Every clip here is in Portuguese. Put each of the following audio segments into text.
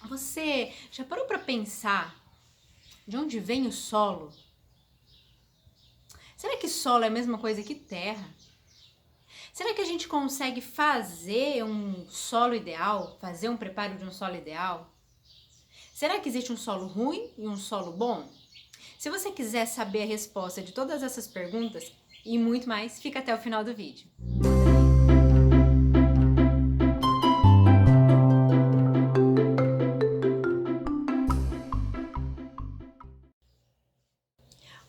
Você já parou para pensar de onde vem o solo? Será que solo é a mesma coisa que terra? Será que a gente consegue fazer um solo ideal? Fazer um preparo de um solo ideal? Será que existe um solo ruim e um solo bom? Se você quiser saber a resposta de todas essas perguntas e muito mais, fica até o final do vídeo.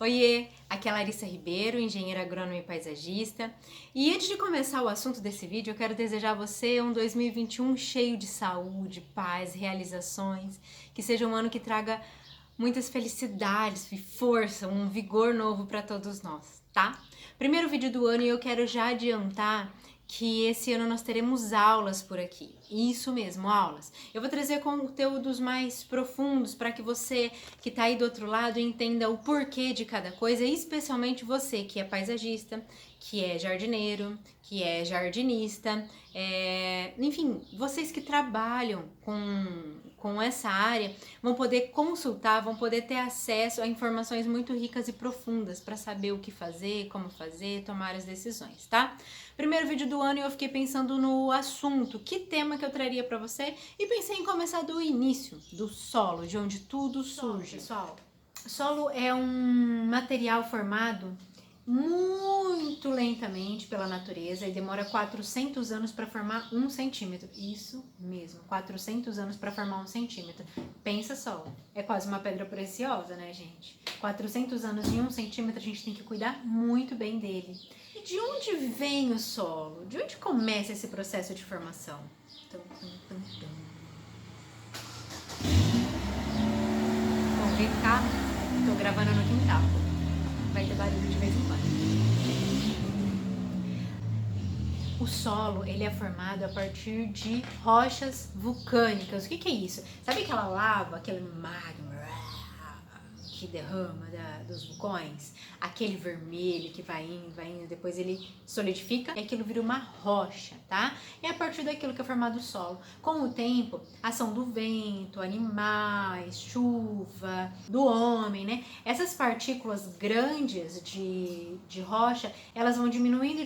Oiê, aqui é a Larissa Ribeiro, engenheira agrônoma e paisagista. E antes de começar o assunto desse vídeo, eu quero desejar a você um 2021 cheio de saúde, paz, realizações, que seja um ano que traga muitas felicidades e força, um vigor novo para todos nós, tá? Primeiro vídeo do ano e eu quero já adiantar que esse ano nós teremos aulas por aqui. Isso mesmo, aulas. Eu vou trazer conteúdos mais profundos para que você que está aí do outro lado entenda o porquê de cada coisa, especialmente você que é paisagista, que é jardineiro, que é jardinista, enfim, vocês que trabalham com essa área vão poder consultar, vão poder ter acesso a informações muito ricas e profundas para saber o que fazer, como fazer, tomar as decisões, tá? Primeiro vídeo do ano e eu fiquei pensando no assunto, que tema que eu traria para você e pensei em começar do início, do solo, de onde tudo surge. Pessoal, solo é um material formado muito lentamente pela natureza e demora 400 anos para formar 1 centímetro. Isso mesmo, 400 anos para formar 1 centímetro. Pensa só, é quase uma pedra preciosa, né, gente? 400 anos de 1 centímetro, a gente tem que cuidar muito bem dele. E de onde vem o solo? De onde começa esse processo de formação? Bom, vem cá, tô gravando no quintal. Vai ter barulho de vez em quando. O solo, ele é formado a partir de rochas vulcânicas. O que é isso? Sabe aquela lava, aquele magma que derrama dos vulcões? Aquele vermelho que vai indo, depois ele solidifica e aquilo vira uma rocha, tá? É a partir daquilo que é formado o solo. Com o tempo, ação do vento, animais, chuva, do homem, né? Essas partículas grandes de rocha, elas vão diminuindo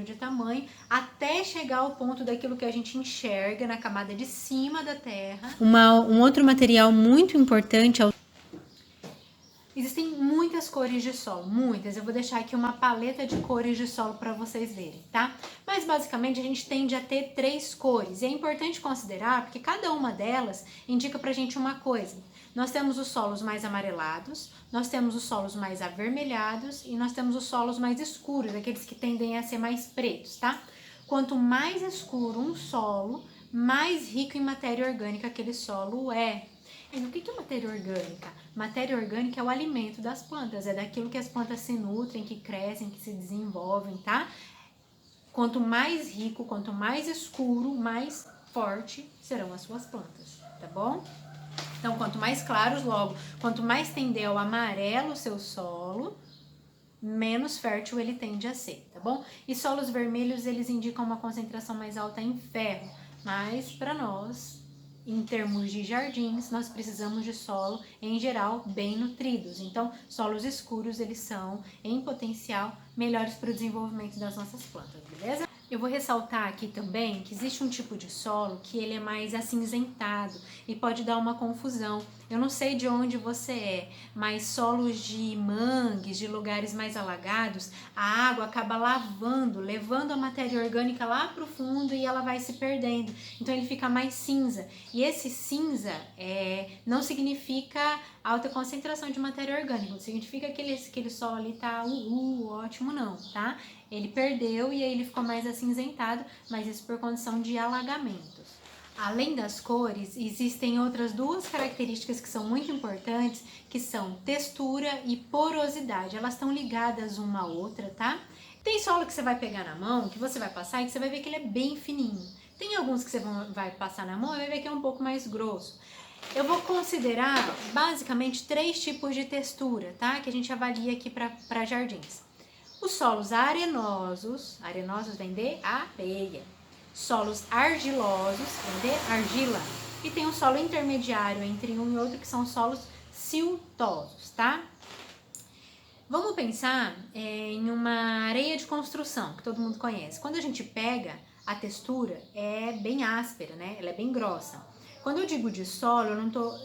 de tamanho até chegar ao ponto daquilo que a gente enxerga na camada de cima da Terra. Um outro material muito importante é o... Existem muitas cores de solo, muitas. Eu vou deixar aqui uma paleta de cores de solo para vocês verem, tá? Mas basicamente a gente tende a ter 3 cores. E é importante considerar porque cada uma delas indica pra gente uma coisa. Nós temos os solos mais amarelados, nós temos os solos mais avermelhados e nós temos os solos mais escuros, aqueles que tendem a ser mais pretos, tá? Quanto mais escuro um solo, mais rico em matéria orgânica aquele solo é. E o que é matéria orgânica? Matéria orgânica é o alimento das plantas, é daquilo que as plantas se nutrem, que crescem, que se desenvolvem, tá? Quanto mais rico, quanto mais escuro, mais forte serão as suas plantas, tá bom? Então, quanto mais claros, logo, quanto mais tender ao amarelo o seu solo, menos fértil ele tende a ser, tá bom? E solos vermelhos, eles indicam uma concentração mais alta em ferro, mas para nós, em termos de jardins, nós precisamos de solo, em geral, bem nutridos. Então, solos escuros, eles são, em potencial, melhores para o desenvolvimento das nossas plantas, beleza? Eu vou ressaltar aqui também que existe um tipo de solo que ele é mais acinzentado e pode dar uma confusão. Eu não sei de onde você é, mas solos de mangues, de lugares mais alagados, a água acaba lavando, levando a matéria orgânica lá para o fundo e ela vai se perdendo. Então ele fica mais cinza. E esse cinza não significa alta concentração de matéria orgânica, não significa que aquele solo ali tá ótimo não, tá? Ele perdeu e aí ele ficou mais acinzentado, mas isso por condição de alagamentos. Além das cores, existem outras 2 características que são muito importantes, que são textura e porosidade. Elas estão ligadas uma à outra, tá? Tem solo que você vai pegar na mão, que você vai passar e que você vai ver que ele é bem fininho. Tem alguns que você vai passar na mão e vai ver que é um pouco mais grosso. Eu vou considerar basicamente 3 tipos de textura, tá? Que a gente avalia aqui para jardins. Os solos arenosos vem de areia. Solos argilosos vem de argila. e tem um solo intermediário entre um e outro, que são solos siltosos, tá? Vamos pensar em uma areia de construção, que todo mundo conhece. Quando a gente pega, a textura é bem áspera, né? Ela é bem grossa. Quando eu digo de solo,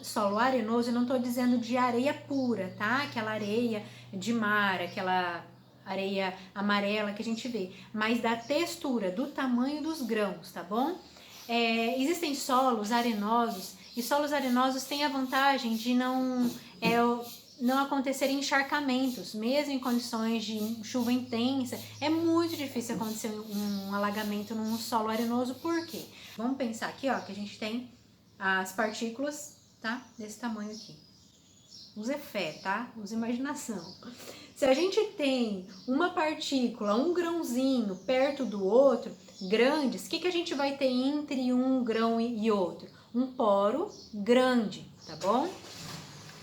solo arenoso, eu não estou dizendo de areia pura, tá? Aquela areia de mar, aquela areia amarela que a gente vê, mas da textura, do tamanho dos grãos, tá bom? Existem solos arenosos, e solos arenosos têm a vantagem de não acontecer encharcamentos, mesmo em condições de chuva intensa. É muito difícil acontecer um alagamento num solo arenoso, por quê? Vamos pensar aqui, ó, que a gente tem as partículas, tá? Desse tamanho aqui. Use fé, tá? Use imaginação. Se a gente tem uma partícula, um grãozinho perto do outro, grandes, o que a gente vai ter entre um grão e outro? Um poro grande, tá bom?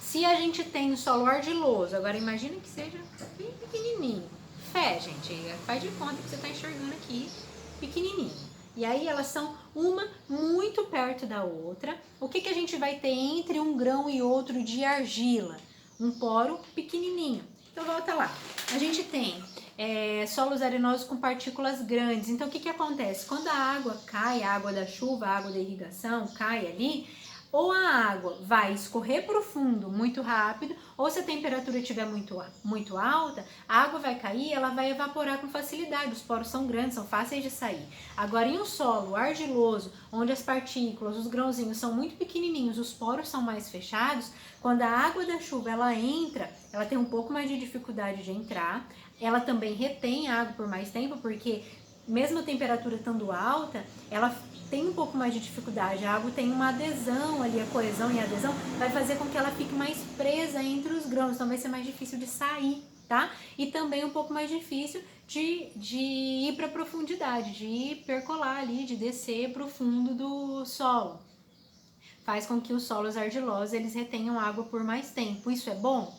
Se a gente tem o solo argiloso, agora imagina que seja bem pequenininho. Fé, gente, faz de conta que você está enxergando aqui, pequenininho. E aí elas são uma muito perto da outra. O que a gente vai ter entre um grão e outro de argila? Um poro pequenininho. Então volta lá. A gente tem solos arenosos com partículas grandes. Então o que acontece? Quando a água cai, a água da chuva, a água da irrigação cai ali, ou a água vai escorrer para o fundo muito rápido, ou se a temperatura estiver muito alta, a água vai cair, ela vai evaporar com facilidade, os poros são grandes, são fáceis de sair. Agora, em um solo argiloso, onde as partículas, os grãozinhos são muito pequenininhos, os poros são mais fechados, quando a água da chuva ela entra, ela tem um pouco mais de dificuldade de entrar, ela também retém a água por mais tempo, porque mesmo a temperatura estando alta, ela tem um pouco mais de dificuldade, a água tem uma adesão ali, a coesão e a adesão vai fazer com que ela fique mais presa entre os grãos, então vai ser mais difícil de sair, tá? E também um pouco mais difícil de ir para a profundidade, de percolar ali, de descer para o fundo do solo. Faz com que os solos argilosos eles retenham água por mais tempo. Isso é bom?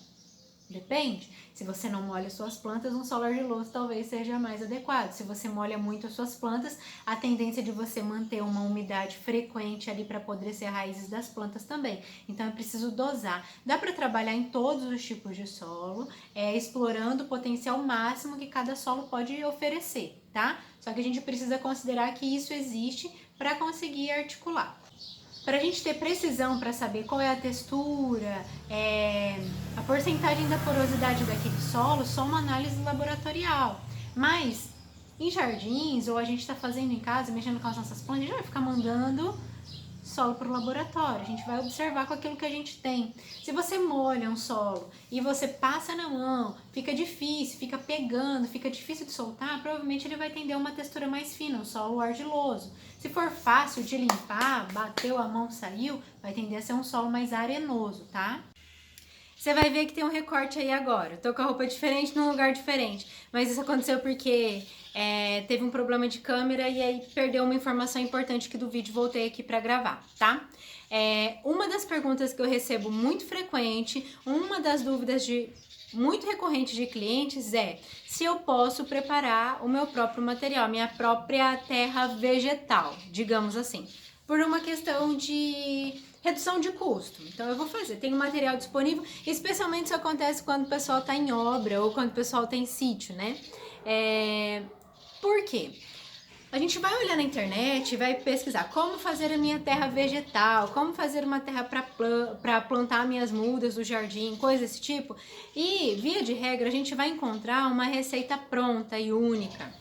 Depende. Se você não molha suas plantas, um solo argiloso talvez seja mais adequado. Se você molha muito as suas plantas, a tendência de você manter uma umidade frequente ali para apodrecer raízes das plantas também. Então é preciso dosar. Dá para trabalhar em todos os tipos de solo, explorando o potencial máximo que cada solo pode oferecer, tá? Só que a gente precisa considerar que isso existe para conseguir articular. Para a gente ter precisão para saber qual é a textura, a porcentagem da porosidade daquele solo, só uma análise laboratorial. Mas em jardins, ou a gente está fazendo em casa, mexendo com as nossas plantas, a gente vai ficar mandando solo para o laboratório, a gente vai observar com aquilo que a gente tem. Se você molha um solo e você passa na mão, fica difícil, fica pegando, fica difícil de soltar, provavelmente ele vai tender a uma textura mais fina, um solo argiloso. Se for fácil de limpar, bateu a mão, saiu, vai tender a ser um solo mais arenoso, tá? Você vai ver que tem um recorte aí agora. Eu tô com a roupa diferente num lugar diferente. Mas isso aconteceu porque teve um problema de câmera e aí perdeu uma informação importante aqui do vídeo. Voltei aqui pra gravar, tá? Uma das perguntas que eu recebo muito frequente, uma das dúvidas muito recorrente de clientes é se eu posso preparar o meu próprio material, minha própria terra vegetal, digamos assim, por uma questão de redução de custo. Então eu vou fazer, tem um material disponível, especialmente isso acontece quando o pessoal está em obra ou quando o pessoal tem sítio, né? Por quê? A gente vai olhar na internet, vai pesquisar como fazer a minha terra vegetal, como fazer uma terra para plantar minhas mudas do jardim, coisa desse tipo. E, via de regra, a gente vai encontrar uma receita pronta e única,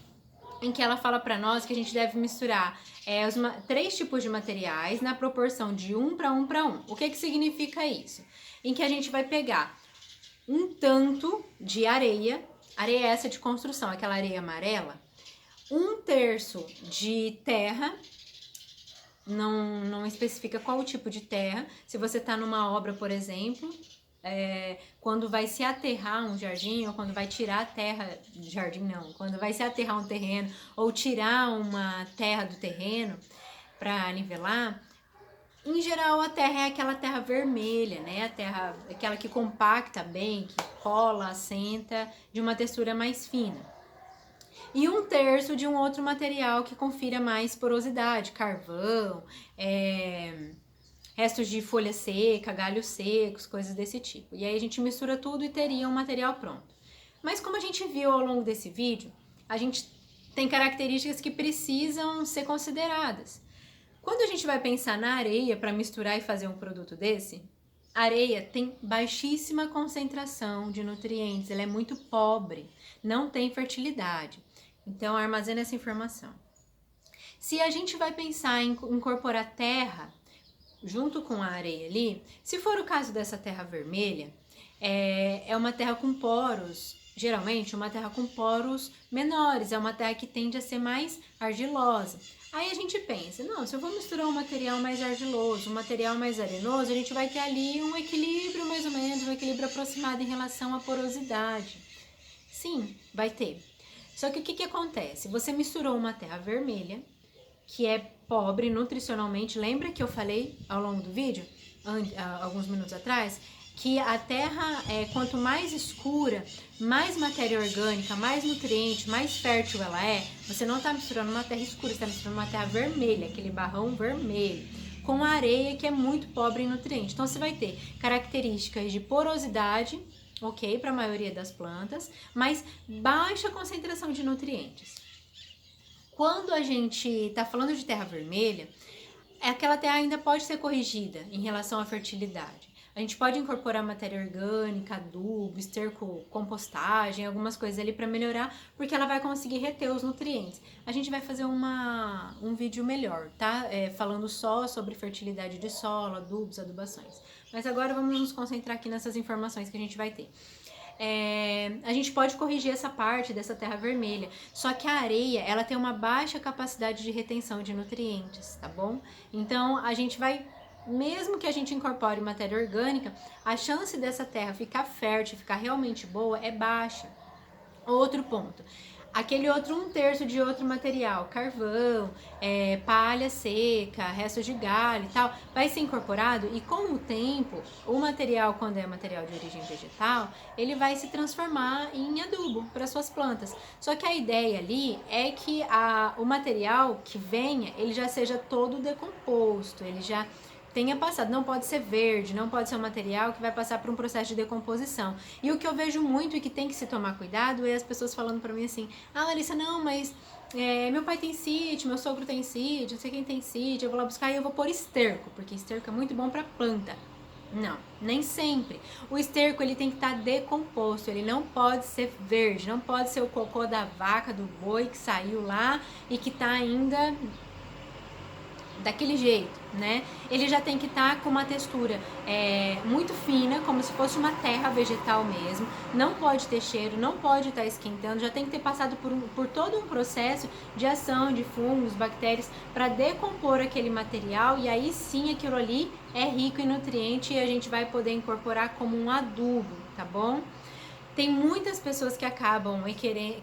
em que ela fala para nós que a gente deve misturar os 3 tipos de materiais na proporção de 1 para 1 para 1. O que significa isso? Em que a gente vai pegar um tanto de areia essa de construção, aquela areia amarela, 1/3 de terra, não especifica qual o tipo de terra. Se você está numa obra, por exemplo, quando vai se aterrar um jardim, ou quando vai tirar a terra, jardim não, quando vai se aterrar um terreno, ou tirar uma terra do terreno para nivelar, em geral a terra é aquela terra vermelha, né? A terra, aquela que compacta bem, que cola, assenta, de uma textura mais fina. E 1/3 de um outro material que confira mais porosidade, carvão, restos de folha seca, galhos secos, coisas desse tipo. E aí a gente mistura tudo e teria um material pronto. Mas como a gente viu ao longo desse vídeo, a gente tem características que precisam ser consideradas. Quando a gente vai pensar na areia para misturar e fazer um produto desse, a areia tem baixíssima concentração de nutrientes, ela é muito pobre, não tem fertilidade. Então armazena essa informação. Se a gente vai pensar em incorporar terra junto com a areia ali, se for o caso dessa terra vermelha, é uma terra com poros, geralmente uma terra com poros menores, é uma terra que tende a ser mais argilosa. Aí a gente pensa, não, se eu vou misturar um material mais argiloso, um material mais arenoso, a gente vai ter ali um equilíbrio mais ou menos, um equilíbrio aproximado em relação à porosidade. Sim, vai ter. Só que o que acontece? Você misturou uma terra vermelha, que é pobre nutricionalmente, lembra que eu falei ao longo do vídeo, alguns minutos atrás, que a terra, quanto mais escura, mais matéria orgânica, mais nutriente, mais fértil ela é. Você não está misturando uma terra escura, você está misturando uma terra vermelha, aquele barrão vermelho, com areia que é muito pobre em nutrientes. Então você vai ter características de porosidade, ok, para a maioria das plantas, mas baixa concentração de nutrientes. Quando a gente está falando de terra vermelha, aquela terra ainda pode ser corrigida em relação à fertilidade. A gente pode incorporar matéria orgânica, adubo, esterco, compostagem, algumas coisas ali para melhorar, porque ela vai conseguir reter os nutrientes. A gente vai fazer um vídeo melhor, tá? Falando só sobre fertilidade de solo, adubos, adubações. Mas agora vamos nos concentrar aqui nessas informações que a gente vai ter. A gente pode corrigir essa parte dessa terra vermelha, só que a areia, ela tem uma baixa capacidade de retenção de nutrientes, tá bom? Então a gente vai, mesmo que a gente incorpore matéria orgânica, a chance dessa terra ficar fértil, ficar realmente boa é baixa. Outro ponto, aquele outro 1/3 de outro material, carvão, palha seca, restos de galho e tal, vai ser incorporado e com o tempo, o material, quando é material de origem vegetal, ele vai se transformar em adubo para suas plantas. Só que a ideia ali é que o material que venha, ele já seja todo decomposto, ele já tenha passado, não pode ser verde, não pode ser um material que vai passar por um processo de decomposição. E o que eu vejo muito e que tem que se tomar cuidado é as pessoas falando pra mim assim, Larissa, não, mas meu pai tem sítio, meu sogro tem sítio, não sei quem tem sítio, eu vou lá buscar e eu vou pôr esterco, porque esterco é muito bom pra planta. Não, nem sempre. O esterco ele tem que estar decomposto, ele não pode ser verde, não pode ser o cocô da vaca, do boi que saiu lá e que tá ainda daquele jeito, né? Ele já tem que estar com uma textura muito fina, como se fosse uma terra vegetal mesmo. Não pode ter cheiro, não pode estar esquentando, já tem que ter passado por todo um processo de ação de fungos, bactérias, para decompor aquele material e aí sim aquilo ali é rico em nutriente e a gente vai poder incorporar como um adubo, tá bom? Tem muitas pessoas que acabam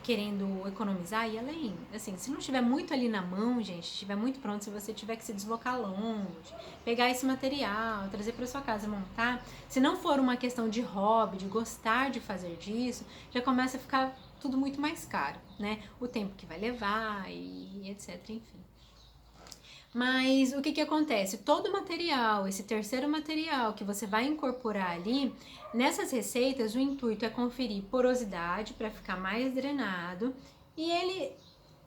querendo economizar e além, assim, se não estiver muito ali na mão, gente, estiver muito pronto, se você tiver que se deslocar longe, pegar esse material, trazer para sua casa, montar, se não for uma questão de hobby, de gostar de fazer disso, já começa a ficar tudo muito mais caro, né? O tempo que vai levar e etc, enfim. Mas o que acontece? Todo material, esse terceiro material que você vai incorporar ali, nessas receitas o intuito é conferir porosidade para ficar mais drenado e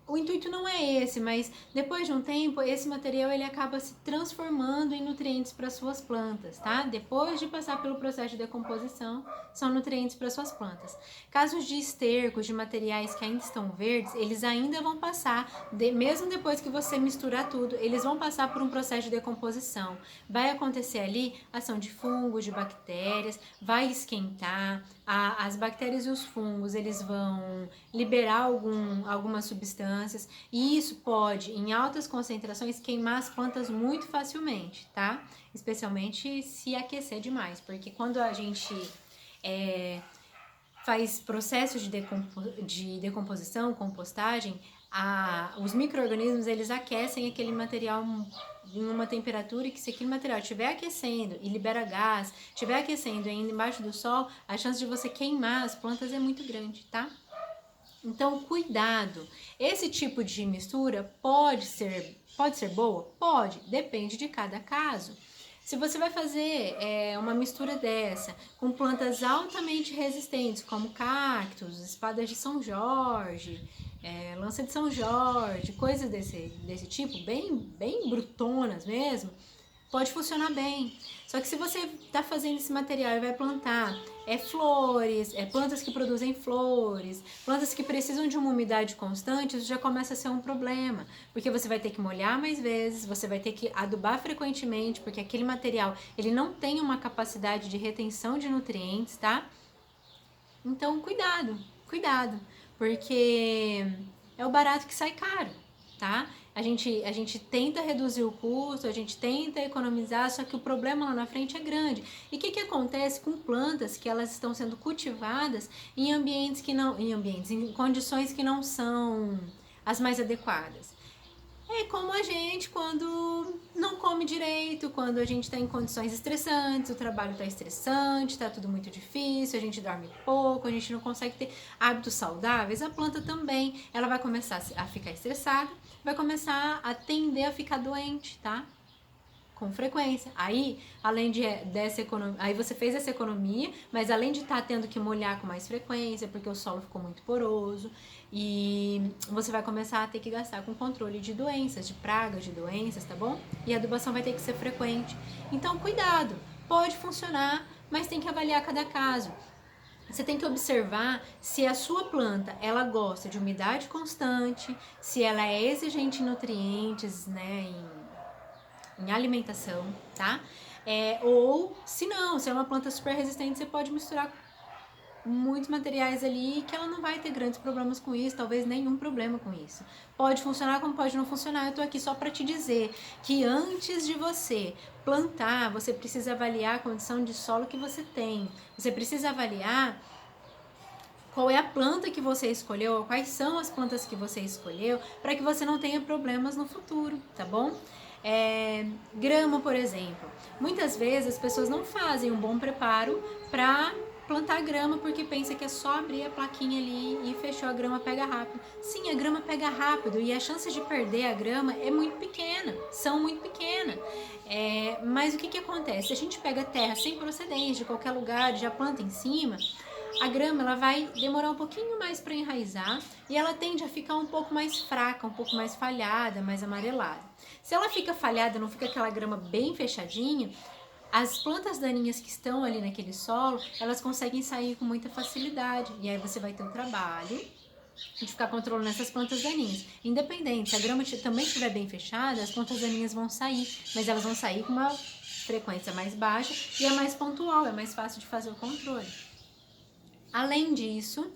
o intuito não é esse, mas depois de um tempo esse material ele acaba se transformando em nutrientes para suas plantas, tá? Depois de passar pelo processo de decomposição, são nutrientes para suas plantas. Casos de estercos, de materiais que ainda estão verdes, eles ainda vão passar, mesmo depois que você misturar tudo, eles vão passar por um processo de decomposição. Vai acontecer ali ação de fungos, de bactérias, vai esquentar, as bactérias e os fungos, eles vão liberar algumas substâncias e isso pode, em altas concentrações, queimar as plantas muito facilmente, tá? Especialmente se aquecer demais, porque quando a gente faz processos de decomposição, compostagem, os micro-organismos, eles aquecem aquele material em uma temperatura que se aquele material estiver aquecendo e libera gás, estiver aquecendo ainda embaixo do sol, a chance de você queimar as plantas é muito grande, tá? Então, cuidado. Esse tipo de mistura pode ser boa? Pode, depende de cada caso. Se você vai fazer uma mistura dessa com plantas altamente resistentes, como cactos, espadas de São Jorge, lança de São Jorge, coisas desse tipo, bem brutonas mesmo, pode funcionar bem. Só que se você está fazendo esse material e vai plantar flores, plantas que produzem flores, plantas que precisam de uma umidade constante, isso já começa a ser um problema, porque você vai ter que molhar mais vezes, você vai ter que adubar frequentemente, porque aquele material ele não tem uma capacidade de retenção de nutrientes, tá? Então cuidado, porque é o barato que sai caro, tá? A gente tenta reduzir o custo, a gente tenta economizar, só que o problema lá na frente é grande. E o que acontece com plantas que elas estão sendo cultivadas em condições que não são as mais adequadas? É como a gente quando não come direito, quando a gente está em condições estressantes, o trabalho está estressante, está tudo muito difícil, a gente dorme pouco, a gente não consegue ter hábitos saudáveis, a planta também, ela vai começar a ficar estressada, vai começar a tender a ficar doente, tá? Com frequência. Aí, dessa economia, aí você fez essa economia, mas além de estar tendo que molhar com mais frequência, porque o solo ficou muito poroso, e você vai começar a ter que gastar com controle de doenças, de pragas, de doenças, tá bom? E a adubação vai ter que ser frequente. Então, cuidado, pode funcionar, mas tem que avaliar cada caso. Você tem que observar se a sua planta ela gosta de umidade constante, se ela é exigente em nutrientes, né, em alimentação, tá? Ou se não, se é uma planta super resistente, você pode misturar muitos materiais ali que ela não vai ter grandes problemas com isso, talvez nenhum problema com isso. Pode funcionar como pode não funcionar. Eu tô aqui só para te dizer que antes de você plantar, você precisa avaliar a condição de solo que você tem. Você precisa avaliar qual é a planta que você escolheu, ou quais são as plantas que você escolheu, para que você não tenha problemas no futuro, tá bom? Grama, por exemplo. Muitas vezes as pessoas não fazem um bom preparo para plantar grama porque pensa que é só abrir a plaquinha ali e fechou, a grama pega rápido. Sim, a grama pega rápido e a chance de perder a grama é muito pequena, são muito pequenas. Mas o que acontece? Se a gente pega terra sem procedência de qualquer lugar e já planta em cima, a grama ela vai demorar um pouquinho mais para enraizar e ela tende a ficar um pouco mais fraca, um pouco mais falhada, mais amarelada. Se ela fica falhada, não fica aquela grama bem fechadinha, as plantas daninhas que estão ali naquele solo, elas conseguem sair com muita facilidade. E aí você vai ter o trabalho de ficar controlando essas plantas daninhas. Independente, se a grama também estiver bem fechada, as plantas daninhas vão sair, mas elas vão sair com uma frequência mais baixa e é mais pontual, é mais fácil de fazer o controle. Além disso,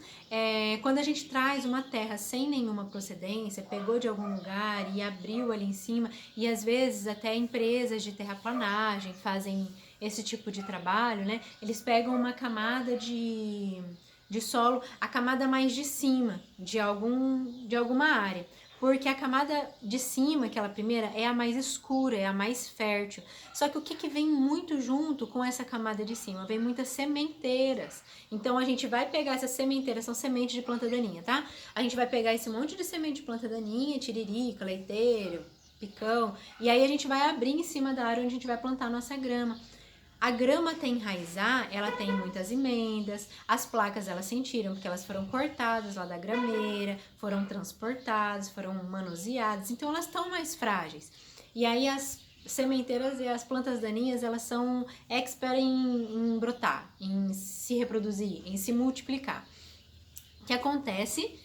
quando a gente traz uma terra sem nenhuma procedência, pegou de algum lugar e abriu ali em cima, e às vezes até empresas de terraplanagem fazem esse tipo de trabalho, né? Eles pegam uma camada de solo, a camada mais de cima de alguma área. Porque a camada de cima, aquela primeira, é a mais escura, é a mais fértil. Só que o que vem muito junto com essa camada de cima? Vem muitas sementeiras. Então a gente vai pegar essas sementeiras, são sementes de planta daninha, tá? A gente vai pegar esse monte de semente de planta daninha, tiririca, leiteiro, picão, e aí a gente vai abrir em cima da área onde a gente vai plantar a nossa grama. A grama até enraizar, ela tem muitas emendas, as placas elas sentiram porque elas foram cortadas lá da grameira, foram transportadas, foram manuseadas, então elas estão mais frágeis. E aí as sementeiras e as plantas daninhas, elas são expert em brotar, em se reproduzir, em se multiplicar. O que acontece?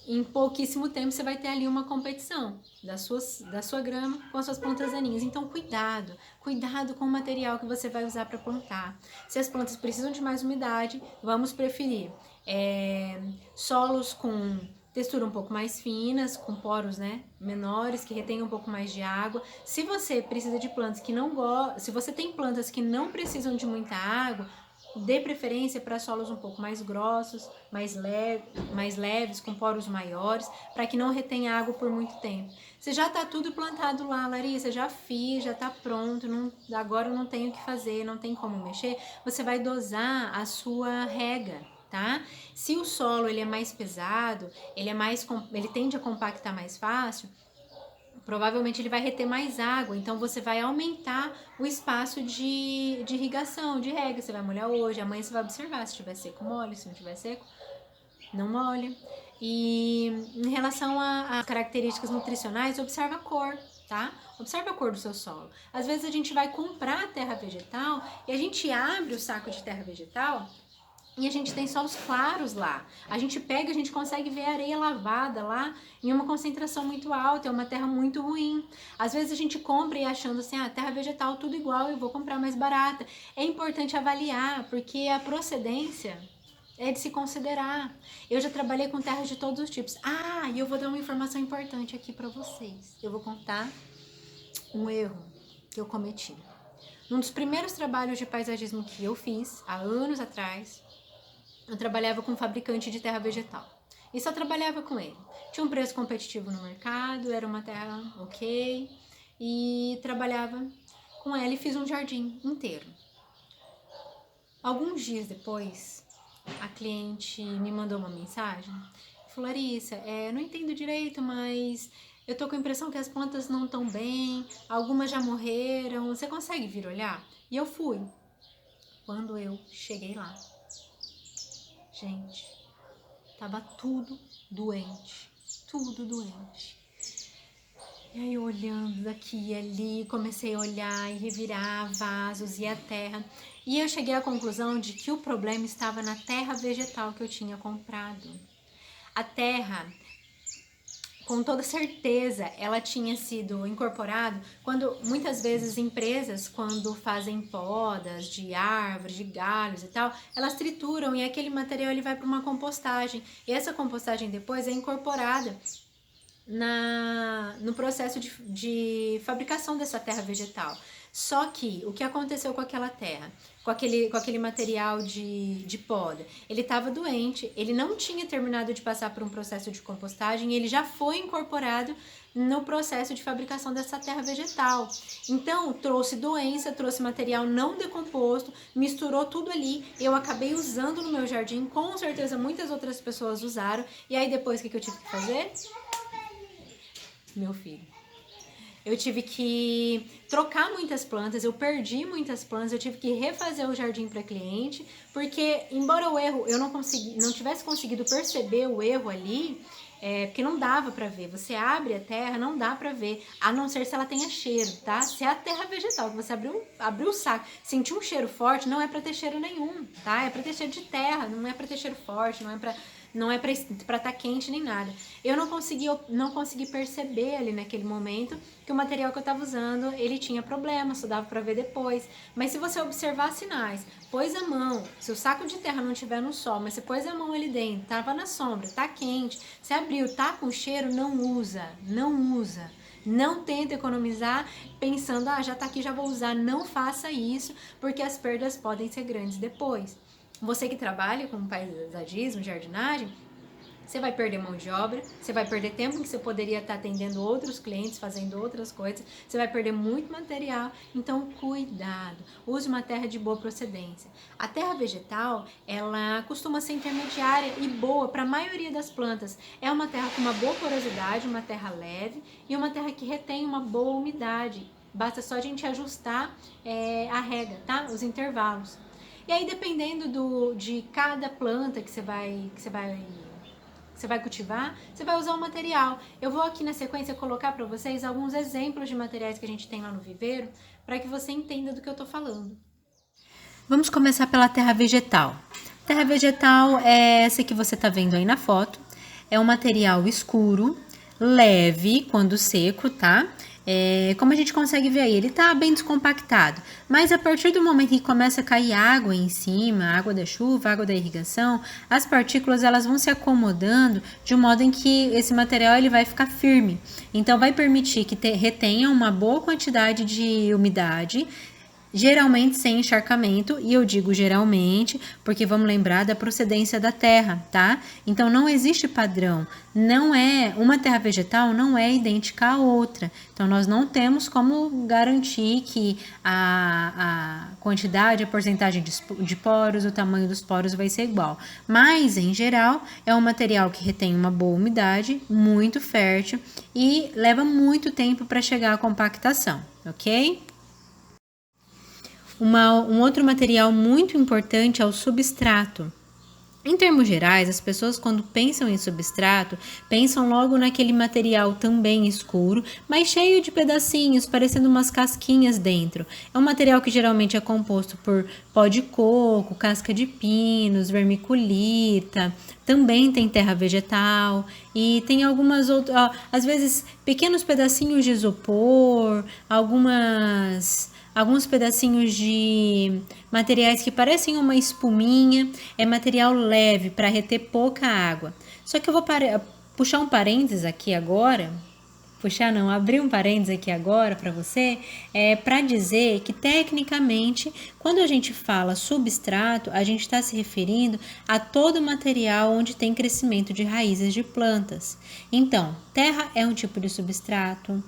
Em pouquíssimo tempo você vai ter ali uma competição da sua grama com as suas plantas daninhas. Então cuidado com o material que você vai usar para plantar. Se as plantas precisam de mais umidade, vamos preferir solos com textura um pouco mais finas, com poros, né, menores, que retenham um pouco mais de água. Se você precisa de plantas que não gostam, se você tem plantas que não precisam de muita água, dê preferência para solos um pouco mais grossos, mais leves, com poros maiores, para que não retenha água por muito tempo. Você já está tudo plantado lá, Larissa, já fiz, já está pronto, agora eu não tenho o que fazer, não tem como mexer. Você vai dosar a sua rega, tá? Se o solo ele é mais pesado, ele tende a compactar mais fácil, provavelmente ele vai reter mais água, então você vai aumentar o espaço de irrigação, de rega. Você vai molhar hoje, amanhã você vai observar, se estiver seco, molhe, se não estiver seco, não molhe. E em relação às características nutricionais, observa a cor, tá? Observa a cor do seu solo. Às vezes a gente vai comprar terra vegetal e a gente abre o saco de terra vegetal e a gente tem solos claros lá. A gente pega, a gente consegue ver areia lavada lá em uma concentração muito alta, é uma terra muito ruim. Às vezes a gente compra e achando assim, terra vegetal tudo igual, eu vou comprar mais barata. É importante avaliar, porque a procedência é de se considerar. Eu já trabalhei com terras de todos os tipos. E eu vou dar uma informação importante aqui para vocês. Eu vou contar um erro que eu cometi. Num dos primeiros trabalhos de paisagismo que eu fiz, há anos atrás, eu trabalhava com um fabricante de terra vegetal. E só trabalhava com ele. Tinha um preço competitivo no mercado, era uma terra ok. E trabalhava com ela e fiz um jardim inteiro. Alguns dias depois, a cliente me mandou uma mensagem. Falou, Larissa, não entendo direito, mas eu tô com a impressão que as plantas não estão bem, algumas já morreram, você consegue vir olhar? E eu fui. Quando eu cheguei lá, gente, tava tudo doente. E aí, olhando daqui e ali, comecei a olhar e revirar vasos e a terra. E eu cheguei à conclusão de que o problema estava na terra vegetal que eu tinha comprado. A terra, com toda certeza, ela tinha sido incorporada quando, muitas vezes, empresas, quando fazem podas de árvores, de galhos e tal, elas trituram e aquele material ele vai para uma compostagem. E essa compostagem depois é incorporada no processo de fabricação dessa terra vegetal. Só que o que aconteceu com aquela terra, com aquele material de poda? Ele estava doente, ele não tinha terminado de passar por um processo de compostagem, ele já foi incorporado no processo de fabricação dessa terra vegetal. Então, trouxe doença, trouxe material não decomposto, misturou tudo ali, eu acabei usando no meu jardim, com certeza muitas outras pessoas usaram, e aí depois o que eu tive que fazer? Meu filho. Eu tive que trocar muitas plantas, eu perdi muitas plantas, eu tive que refazer o jardim para cliente, porque embora o erro eu não tivesse conseguido perceber o erro ali, porque não dava para ver. Você abre a terra, não dá para ver, a não ser se ela tenha cheiro, tá? Se é a terra vegetal, que você abriu o saco, sentiu um cheiro forte, não é para ter cheiro nenhum, tá? É para ter cheiro de terra, não é para ter cheiro forte, não é para estar quente nem nada. Eu não consegui perceber ali naquele momento que o material que eu estava usando, ele tinha problema, só dava para ver depois. Mas se você observar sinais, pôs a mão, se o saco de terra não estiver no sol, mas você pôs a mão ali dentro, tava na sombra, tá quente, você abriu, tá com cheiro, não usa. Não tenta economizar pensando, já tá aqui, já vou usar. Não faça isso, porque as perdas podem ser grandes depois. Você que trabalha com paisagismo, jardinagem, você vai perder mão de obra, você vai perder tempo que você poderia estar atendendo outros clientes, fazendo outras coisas, você vai perder muito material, então cuidado, use uma terra de boa procedência. A terra vegetal, ela costuma ser intermediária e boa para a maioria das plantas, é uma terra com uma boa porosidade, uma terra leve e uma terra que retém uma boa umidade, basta só a gente ajustar a rega, tá? Os intervalos. E aí, dependendo de cada planta que você vai cultivar, você vai usar um material. Eu vou aqui na sequência colocar para vocês alguns exemplos de materiais que a gente tem lá no viveiro, para que você entenda do que eu estou falando. Vamos começar pela terra vegetal. Terra vegetal é essa que você está vendo aí na foto. É um material escuro, leve quando seco, tá? Como a gente consegue ver aí, ele tá bem descompactado, mas a partir do momento que começa a cair água em cima, água da chuva, água da irrigação, as partículas elas vão se acomodando de um modo em que esse material ele vai ficar firme, então vai permitir que retenha uma boa quantidade de umidade, geralmente sem encharcamento, e eu digo geralmente porque vamos lembrar da procedência da terra, tá? Então não existe padrão, uma terra vegetal não é idêntica à outra, então nós não temos como garantir que quantidade, a porcentagem de poros, o tamanho dos poros vai ser igual. Mas, em geral, é um material que retém uma boa umidade, muito fértil e leva muito tempo para chegar à compactação, ok? Um outro material muito importante é o substrato. Em termos gerais, as pessoas quando pensam em substrato, pensam logo naquele material também escuro, mas cheio de pedacinhos, parecendo umas casquinhas dentro. É um material que geralmente é composto por pó de coco, casca de pinos, vermiculita, também tem terra vegetal e tem algumas outras, às vezes pequenos pedacinhos de isopor, alguns pedacinhos de materiais que parecem uma espuminha, é material leve para reter pouca água. Só que eu vou puxar um parênteses aqui agora, abrir um parênteses aqui agora para você, para dizer que tecnicamente, quando a gente fala substrato, a gente está se referindo a todo material onde tem crescimento de raízes de plantas. Então, terra é um tipo de substrato.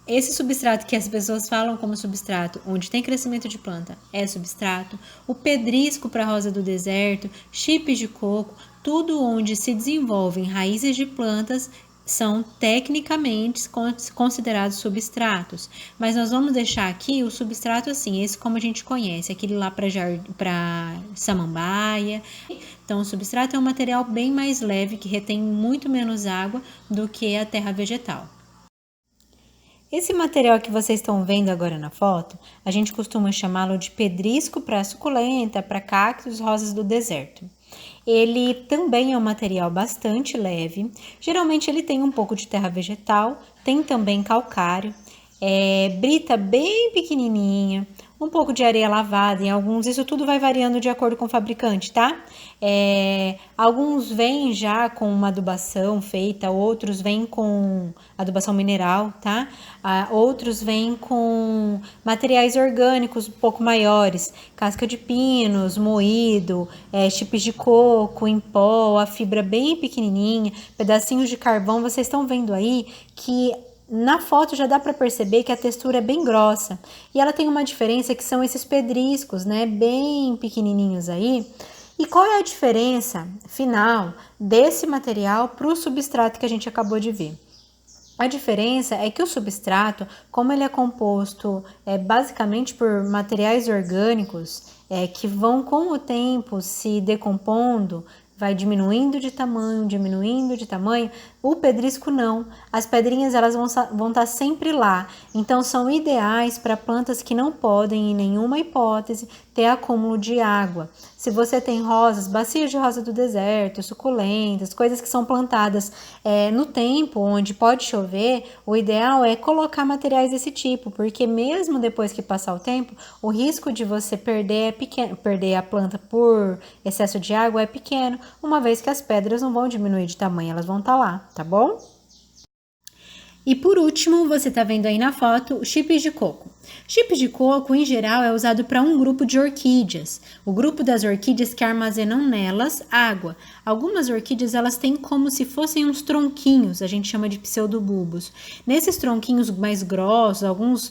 Esse substrato que as pessoas falam como substrato, onde tem crescimento de planta, é substrato. O pedrisco para rosa do deserto, chips de coco, tudo onde se desenvolvem raízes de plantas são tecnicamente considerados substratos. Mas nós vamos deixar aqui o substrato assim, esse como a gente conhece, aquele lá para samambaia. Então, o substrato é um material bem mais leve, que retém muito menos água do que a terra vegetal. Esse material que vocês estão vendo agora na foto, a gente costuma chamá-lo de pedrisco para suculenta, para cactos, rosas do deserto. Ele também é um material bastante leve, geralmente ele tem um pouco de terra vegetal, tem também calcário, brita bem pequenininha, um pouco de areia lavada em alguns, isso tudo vai variando de acordo com o fabricante, tá? Alguns vêm já com uma adubação feita, outros vêm com adubação mineral, tá? Outros vêm com materiais orgânicos um pouco maiores, casca de pinos, moído, chips de coco em pó, a fibra bem pequenininha, pedacinhos de carvão. Vocês estão vendo aí que na foto já dá para perceber que a textura é bem grossa e ela tem uma diferença que são esses pedriscos, né, bem pequenininhos aí. E qual é a diferença final desse material para o substrato que a gente acabou de ver? A diferença é que o substrato, como ele é composto basicamente por materiais orgânicos que vão com o tempo se decompondo, vai diminuindo de tamanho, o pedrisco não. As pedrinhas elas vão estar sempre lá, então são ideais para plantas que não podem, em nenhuma hipótese, ter acúmulo de água. Se você tem rosas, bacias de rosa do deserto, suculentas, coisas que são plantadas no tempo onde pode chover, o ideal é colocar materiais desse tipo, porque mesmo depois que passar o tempo, o risco de você perder a planta por excesso de água é pequeno, uma vez que as pedras não vão diminuir de tamanho, elas vão estar lá, tá bom? E por último, você está vendo aí na foto o chips de coco. Chips de coco, em geral, é usado para um grupo de orquídeas. O grupo das orquídeas que armazenam nelas água. Algumas orquídeas, elas têm como se fossem uns tronquinhos, a gente chama de pseudobulbos. Nesses tronquinhos mais grossos, alguns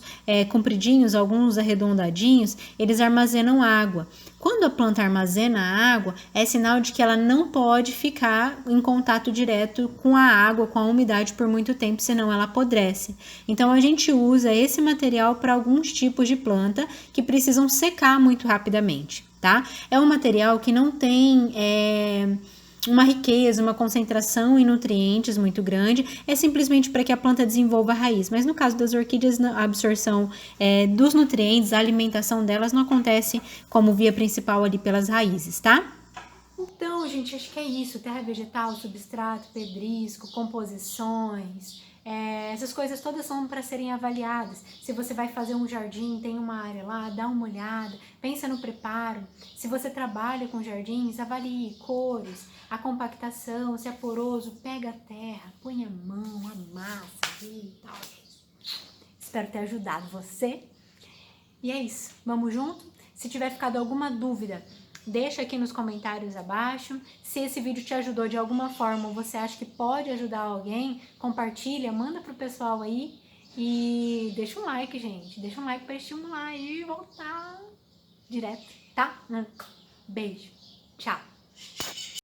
compridinhos, alguns arredondadinhos, eles armazenam água. Quando a planta armazena a água, é sinal de que ela não pode ficar em contato direto com a água, com a umidade por muito tempo, senão ela apodrece. Então, a gente usa esse material para alguns tipos de planta que precisam secar muito rapidamente, tá? É um material que não tem uma riqueza, uma concentração em nutrientes muito grande, é simplesmente para que a planta desenvolva a raiz. Mas no caso das orquídeas, a absorção dos nutrientes, a alimentação delas não acontece como via principal ali pelas raízes, tá? Então, gente, acho que é isso. Terra vegetal, substrato, pedrisco, composições... essas coisas todas são para serem avaliadas. Se você vai fazer um jardim, tem uma área lá, dá uma olhada, pensa no preparo. Se você trabalha com jardins, avalie cores, a compactação, se é poroso, pega a terra, põe a mão, amassa e tal. Espero ter ajudado você. E é isso, vamos junto? Se tiver ficado alguma dúvida, deixa aqui nos comentários abaixo. Se esse vídeo te ajudou de alguma forma, ou você acha que pode ajudar alguém, compartilha, manda pro pessoal aí e deixa um like, gente. Deixa um like para estimular e voltar direto, tá? Beijo. Tchau.